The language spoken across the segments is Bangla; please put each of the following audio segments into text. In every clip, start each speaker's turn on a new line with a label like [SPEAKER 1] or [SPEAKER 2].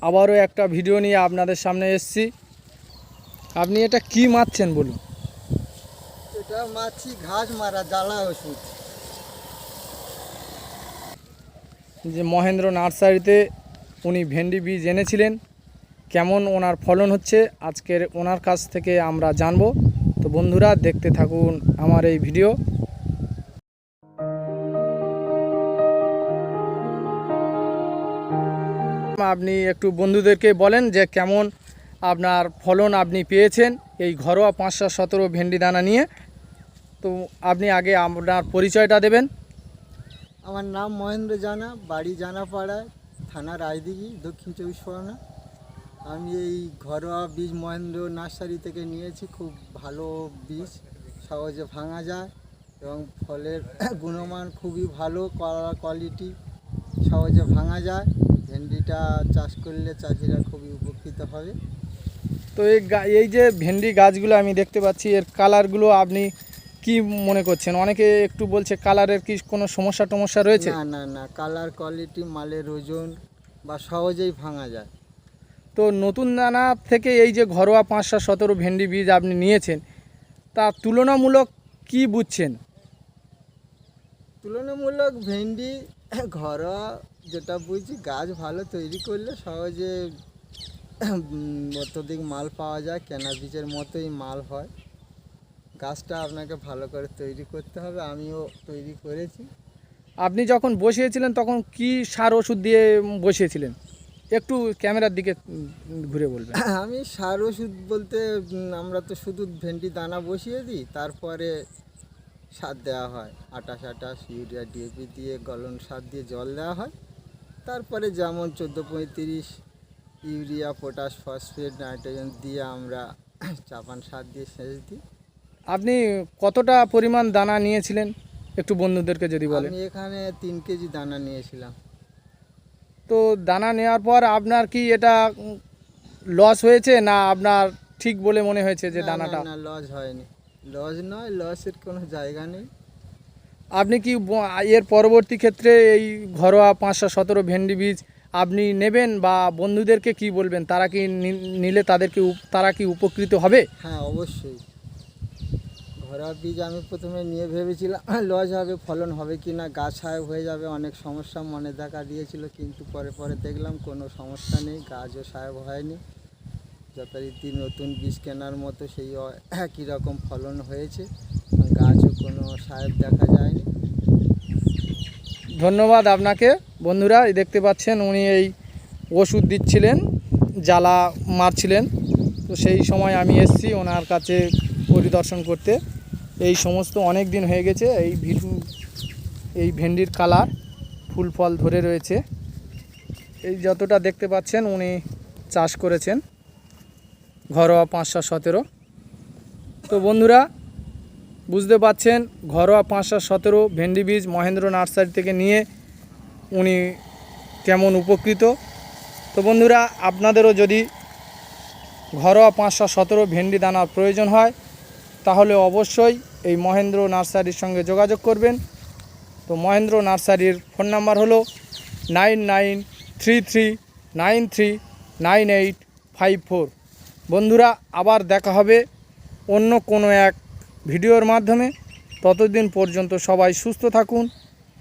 [SPEAKER 1] আবারও একটা ভিডিও নিয়ে আপনাদের সামনে এসেছি। আপনি এটা কি মারছেন বলুন?
[SPEAKER 2] এটা মাছি ঘাস মারা জ্বালা ওষুধ।
[SPEAKER 1] যে মহেন্দ্র নার্সারিতে উনি ভেন্ডি বীজ এনেছিলেন, কেমন ওনার ফলন হচ্ছে আজকের ওনার কাছ থেকে আমরা জানব। তো বন্ধুরা দেখতে থাকুন আমার এই ভিডিও। আপনি একটু বন্ধুদেরকে বলেন যে কেমন আপনার ফলন আপনি পেয়েছেন এই ঘরোয়া 517 ভেন্ডি দানা নিয়ে। তো আপনি আগে আপনার পরিচয়টা দেবেন।
[SPEAKER 2] আমার নাম মহেন্দ্র জানা, বাড়ি জানাপাড়ায়, থানা রায়দিঘি, দক্ষিণ 24 পরগনা। আমি এই ঘরোয়া বীজ মহেন্দ্র নার্সারি থেকে নিয়েছি। খুব ভালো বীজ, সহজে ভাঙা যায় এবং ফলের গুণমান খুবই ভালো, কোয়ালিটি, সহজে ভাঙা যায়। ভেন্ডিটা চাষ করলে চাষিরা খুবই উপকৃত হবে।
[SPEAKER 1] তো এই যে ভেন্ডি গাছগুলো আমি দেখতে পাচ্ছি, এর কালারগুলো আপনি কি মনে করছেন? অনেকে একটু বলছে কালারের কি কোনো সমস্যা রয়েছে?
[SPEAKER 2] না না না, কালার, কোয়ালিটি, মালের ওজন বা সহজেই ভাঙা যায়।
[SPEAKER 1] তো নতুন দানা থেকে এই যে ঘরোয়া 517 ভেন্ডি বীজ আপনি নিয়েছেন, তা তুলনামূলক কি বুঝছেন?
[SPEAKER 2] তুলনামূলক ভেন্ডি ঘরোয়া যেটা বুঝছি, গাছ ভালো তৈরি করলে সহজে অত্যধিক মাল পাওয়া যায়। কেনা বীজের মতোই মাল হয়। গাছটা আপনাকে ভালো করে তৈরি করতে হবে, আমিও তৈরি করেছি।
[SPEAKER 1] আপনি যখন বসিয়েছিলেন তখন কি সার ওষুধ দিয়ে বসিয়েছিলেন? একটু ক্যামেরার দিকে ঘুরে বলবেন।
[SPEAKER 2] আমি সার ওষুধ বলতে আমরা তো শুধু ভেন্ডি দানা বসিয়ে দিই, তারপরে সার দেওয়া হয়। 28 ইউরিয়া, ডিএপি দিয়ে, গলন সার দিয়ে জল দেওয়া হয়। তারপরে যেমন 14-35 ইউরিয়া, পটাশ, ফসফেট, নাইট্রোজেন দিয়ে আমরা চাপান সার দিয়ে সেচ দিই।
[SPEAKER 1] আপনি কতটা পরিমাণ দানা নিয়েছিলেন একটু বন্ধুদেরকে যদি বলেন।
[SPEAKER 2] আমি এখানে 3 কেজি দানা নিয়েছিলাম।
[SPEAKER 1] তো দানা নেওয়ার পর আপনার কি এটা লস হয়েছে, না আপনার ঠিক বলে মনে হয়েছে যে দানাটা?
[SPEAKER 2] না, লস হয়নি। লস নয়, লসের কোনো জায়গা নেই।
[SPEAKER 1] আপনি কি এর পরবর্তী ক্ষেত্রে এই ঘরোয়া 517 ভেন্ডি বীজ আপনি নেবেন, বা বন্ধুদেরকে কি বলবেন? তারা কি নিলে তারা কি উপকৃত হবে?
[SPEAKER 2] হ্যাঁ, অবশ্যই। ঘরোয়া বীজ আমি প্রথমে নিয়ে ভেবেছিলাম লস হবে, ফলন হবে কি না, গাছ সাহেব হয়ে যাবে, অনেক সমস্যা মনে দেখা দিয়েছিল। কিন্তু পরে পরে দেখলাম কোনো সমস্যা নেই, গাছও সাহেব হয়নি। যথারীতি নতুন বীজ কেনার মতো সেই একই রকম ফলন হয়েছে, গাছও কোনো সাহেব দেখা যায়নি।
[SPEAKER 1] ধন্যবাদ আপনাকে। বন্ধুরা এই দেখতে পাচ্ছেন উনি এই ওষুধ দিচ্ছিলেন, জ্বালা মারছিলেন। তো সেই সময় আমি এসেছি ওনার কাছে পরিদর্শন করতে। এই সমস্ত অনেক দিন হয়ে গেছে। এই ভেন্ডির কালার, ফুল ফল ধরে রয়েছে। এই যতটা দেখতে পাচ্ছেন উনি চাষ করেছেন ঘরোয়া 517। তো বন্ধুরা বুঝতে পাচ্ছেন ঘরোয়া 517 ভেন্ডি বীজ মহেন্দ্র নার্সারি থেকে নিয়ে উনি কেমন উপকৃত। তো বন্ধুরা আপনাদেরও যদি ঘরোয়া 517 ভেন্ডি দানার প্রয়োজন হয় তাহলে অবশ্যই এই মহেন্দ্র নার্সারির সঙ্গে যোগাযোগ করবেন। তো মহেন্দ্র নার্সারির ফোন নাম্বার হলো 9933939854। বন্ধুরা আবার দেখা হবে অন্য কোনো এক ভিডিওর মাধ্যমে। ততদিন পর্যন্ত সবাই সুস্থ থাকুন,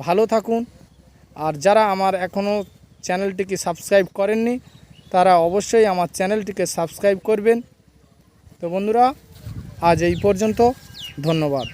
[SPEAKER 1] ভালো থাকুন। আর যারা আমার এখনও চ্যানেলটিকে সাবস্ক্রাইব করেননি তারা অবশ্যই আমার চ্যানেলটিকে সাবস্ক্রাইব করবেন। তো বন্ধুরা আজ এই পর্যন্ত, ধন্যবাদ।